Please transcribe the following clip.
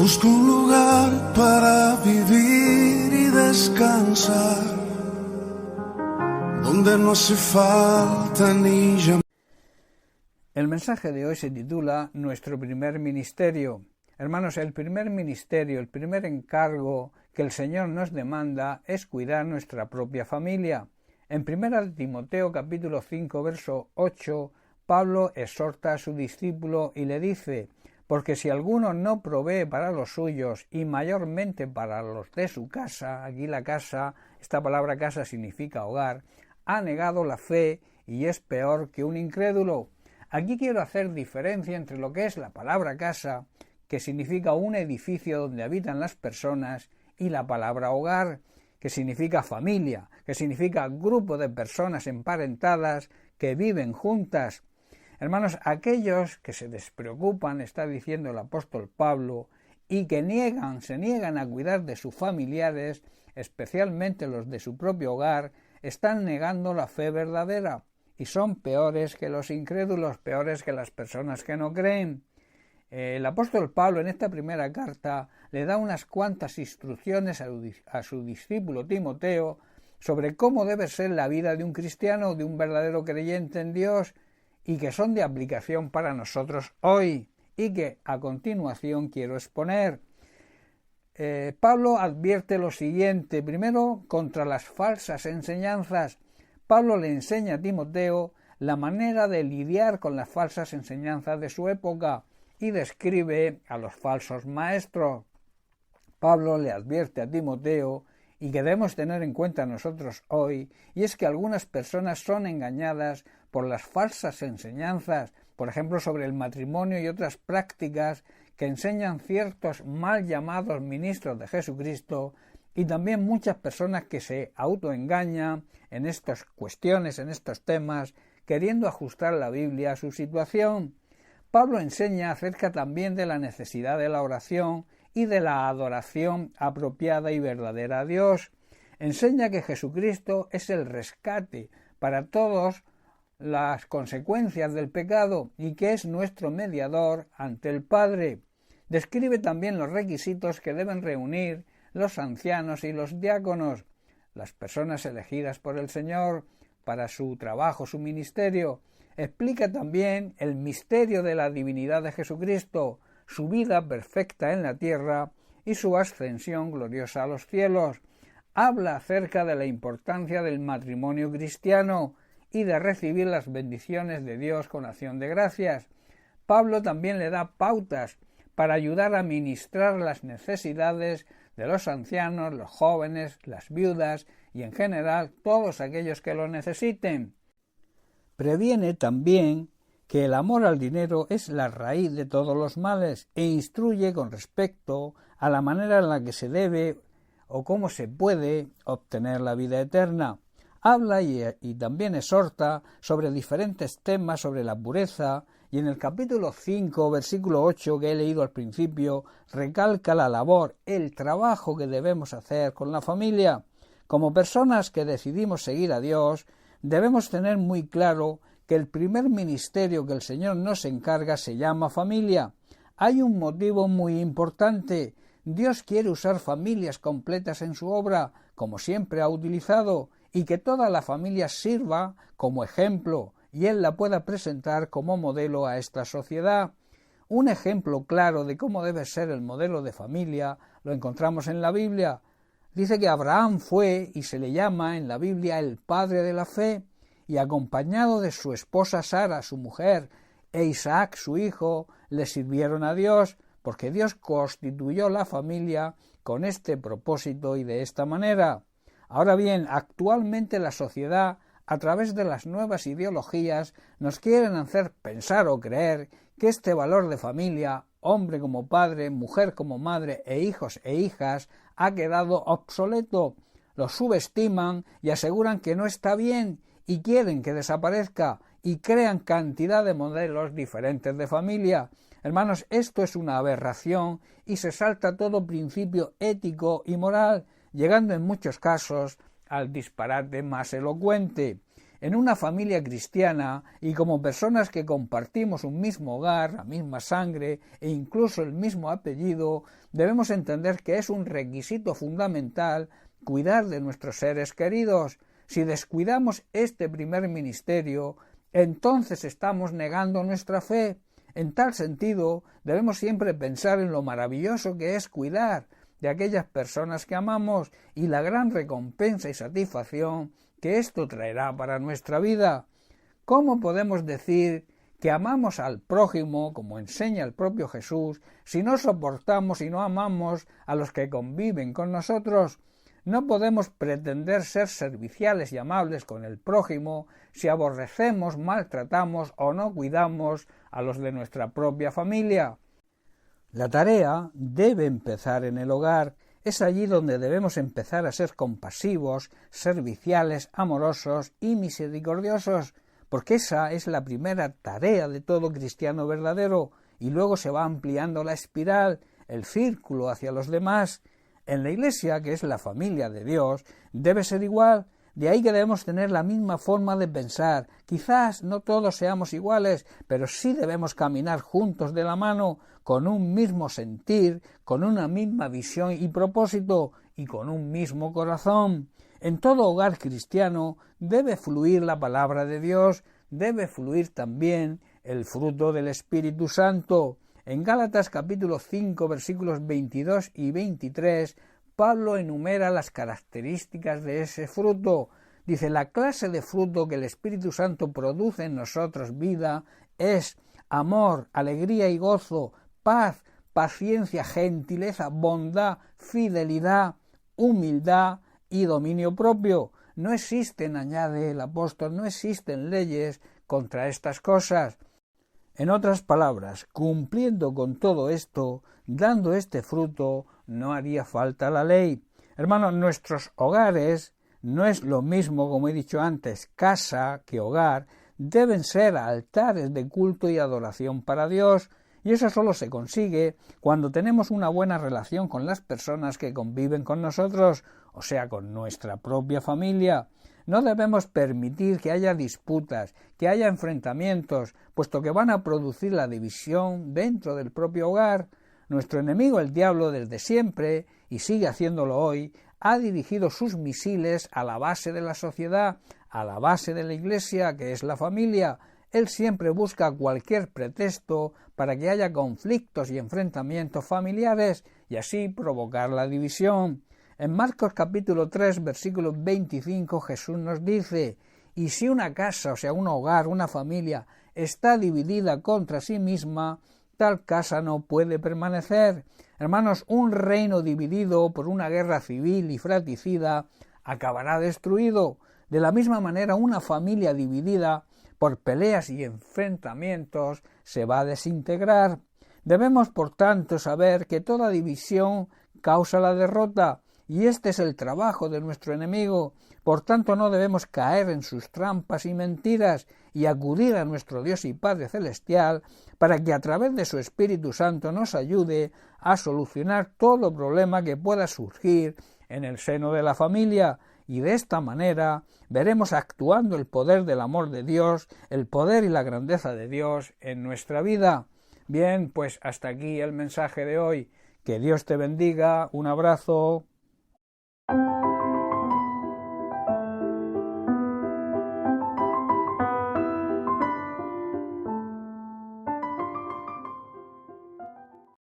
Busco un lugar para vivir y descansar, donde no hace falta ni llamar. El mensaje de hoy se titula Nuestro primer ministerio. Hermanos, el primer ministerio, el primer encargo que el Señor nos demanda es cuidar nuestra propia familia. En 1 Timoteo capítulo 5, verso 8, Pablo exhorta a su discípulo y le dice: porque si alguno no provee para los suyos y mayormente para los de su casa, aquí la casa, esta palabra casa significa hogar, ha negado la fe y es peor que un incrédulo. Aquí quiero hacer diferencia entre lo que es la palabra casa, que significa un edificio donde habitan las personas, y la palabra hogar, que significa familia, que significa grupo de personas emparentadas que viven juntas. Hermanos, aquellos que se despreocupan, está diciendo el apóstol Pablo, y que se niegan a cuidar de sus familiares, especialmente los de su propio hogar, están negando la fe verdadera y son peores que los incrédulos, peores que las personas que no creen. El apóstol Pablo en esta primera carta le da unas cuantas instrucciones a su discípulo Timoteo sobre cómo debe ser la vida de un cristiano, de un verdadero creyente en Dios, y que son de aplicación para nosotros hoy, y que a continuación quiero exponer. Pablo advierte lo siguiente: primero, contra las falsas enseñanzas. Pablo le enseña a Timoteo la manera de lidiar con las falsas enseñanzas de su época y describe a los falsos maestros. Pablo le advierte a Timoteo, y que debemos tener en cuenta nosotros hoy, y es que algunas personas son engañadas por las falsas enseñanzas, por ejemplo sobre el matrimonio y otras prácticas que enseñan ciertos mal llamados ministros de Jesucristo, y también muchas personas que se autoengañan en estas cuestiones, en estos temas, queriendo ajustar la Biblia a su situación. Pablo enseña acerca también de la necesidad de la oración y de la adoración apropiada y verdadera a Dios. Enseña que Jesucristo es el rescate para todas las consecuencias del pecado y que es nuestro mediador ante el Padre. Describe también los requisitos que deben reunir los ancianos y los diáconos, las personas elegidas por el Señor para su trabajo, su ministerio. Explica también el misterio de la divinidad de Jesucristo, su vida perfecta en la tierra y su ascensión gloriosa a los cielos. Habla acerca de la importancia del matrimonio cristiano y de recibir las bendiciones de Dios con acción de gracias. Pablo también le da pautas para ayudar a ministrar las necesidades de los ancianos, los jóvenes, las viudas y en general todos aquellos que lo necesiten. Previene también que el amor al dinero es la raíz de todos los males e instruye con respecto a la manera en la que se debe o cómo se puede obtener la vida eterna. Habla y también exhorta sobre diferentes temas sobre la pureza, y en el capítulo 5, versículo 8 que he leído al principio, recalca la labor, el trabajo que debemos hacer con la familia. Como personas que decidimos seguir a Dios, debemos tener muy claro que el primer ministerio que el Señor nos encarga se llama familia. Hay un motivo muy importante. Dios quiere usar familias completas en su obra, como siempre ha utilizado, y que toda la familia sirva como ejemplo, y Él la pueda presentar como modelo a esta sociedad. Un ejemplo claro de cómo debe ser el modelo de familia lo encontramos en la Biblia. Dice que Abraham fue, y se le llama en la Biblia, el padre de la fe, y acompañado de su esposa Sara, su mujer, e Isaac, su hijo, le sirvieron a Dios, porque Dios constituyó la familia con este propósito y de esta manera. Ahora bien, actualmente la sociedad, a través de las nuevas ideologías, nos quieren hacer pensar o creer que este valor de familia, hombre como padre, mujer como madre e hijos e hijas, ha quedado obsoleto. Lo subestiman y aseguran que no está bien y quieren que desaparezca y crean cantidad de modelos diferentes de familia. Hermanos, esto es una aberración y se salta todo principio ético y moral, llegando en muchos casos al disparate más elocuente. en una familia cristiana y como personas que compartimos un mismo hogar, la misma sangre e incluso el mismo apellido, debemos entender que es un requisito fundamental cuidar de nuestros seres queridos. Si descuidamos este primer ministerio, entonces estamos negando nuestra fe. En tal sentido, debemos siempre pensar en lo maravilloso que es cuidar de aquellas personas que amamos y la gran recompensa y satisfacción que esto traerá para nuestra vida. ¿Cómo podemos decir que amamos al prójimo, como enseña el propio Jesús, si no soportamos y no amamos a los que conviven con nosotros? No podemos pretender ser serviciales y amables con el prójimo si aborrecemos, maltratamos o no cuidamos a los de nuestra propia familia. La tarea debe empezar en el hogar. Es allí donde debemos empezar a ser compasivos, serviciales, amorosos y misericordiosos, porque esa es la primera tarea de todo cristiano verdadero, y luego se va ampliando la espiral, el círculo hacia los demás. En la Iglesia, que es la familia de Dios, debe ser igual. De ahí que debemos tener la misma forma de pensar. Quizás no todos seamos iguales, pero sí debemos caminar juntos de la mano, con un mismo sentir, con una misma visión y propósito, y con un mismo corazón. En todo hogar cristiano debe fluir la palabra de Dios, debe fluir también el fruto del Espíritu Santo. En Gálatas capítulo 5 versículos 22 y 23, Pablo enumera las características de ese fruto. Dice, la clase de fruto que el Espíritu Santo produce en nosotros vida es amor, alegría y gozo, paz, paciencia, gentileza, bondad, fidelidad, humildad y dominio propio. No existen, añade el apóstol, no existen leyes contra estas cosas. En otras palabras, cumpliendo con todo esto, dando este fruto, no haría falta la ley. Hermanos, nuestros hogares no es lo mismo, como he dicho antes, casa que hogar, deben ser altares de culto y adoración para Dios, y eso solo se consigue cuando tenemos una buena relación con las personas que conviven con nosotros, o sea, con nuestra propia familia. No debemos permitir que haya disputas, que haya enfrentamientos, puesto que van a producir la división dentro del propio hogar. Nuestro enemigo, el diablo, desde siempre, y sigue haciéndolo hoy, ha dirigido sus misiles a la base de la sociedad, a la base de la Iglesia, que es la familia. Él siempre busca cualquier pretexto para que haya conflictos y enfrentamientos familiares y así provocar la división. En Marcos capítulo 3, versículo 25, Jesús nos dice, y si una casa, o sea, un hogar, una familia, está dividida contra sí misma, tal casa no puede permanecer. Hermanos, un reino dividido por una guerra civil y fratricida acabará destruido. De la misma manera, una familia dividida por peleas y enfrentamientos se va a desintegrar. Debemos, por tanto, saber que toda división causa la derrota, y este es el trabajo de nuestro enemigo. Por tanto, no debemos caer en sus trampas y mentiras y acudir a nuestro Dios y Padre Celestial para que a través de su Espíritu Santo nos ayude a solucionar todo problema que pueda surgir en el seno de la familia, y de esta manera veremos actuando el poder del amor de Dios, el poder y la grandeza de Dios en nuestra vida. Bien, pues hasta aquí el mensaje de hoy. Que Dios te bendiga. Un abrazo.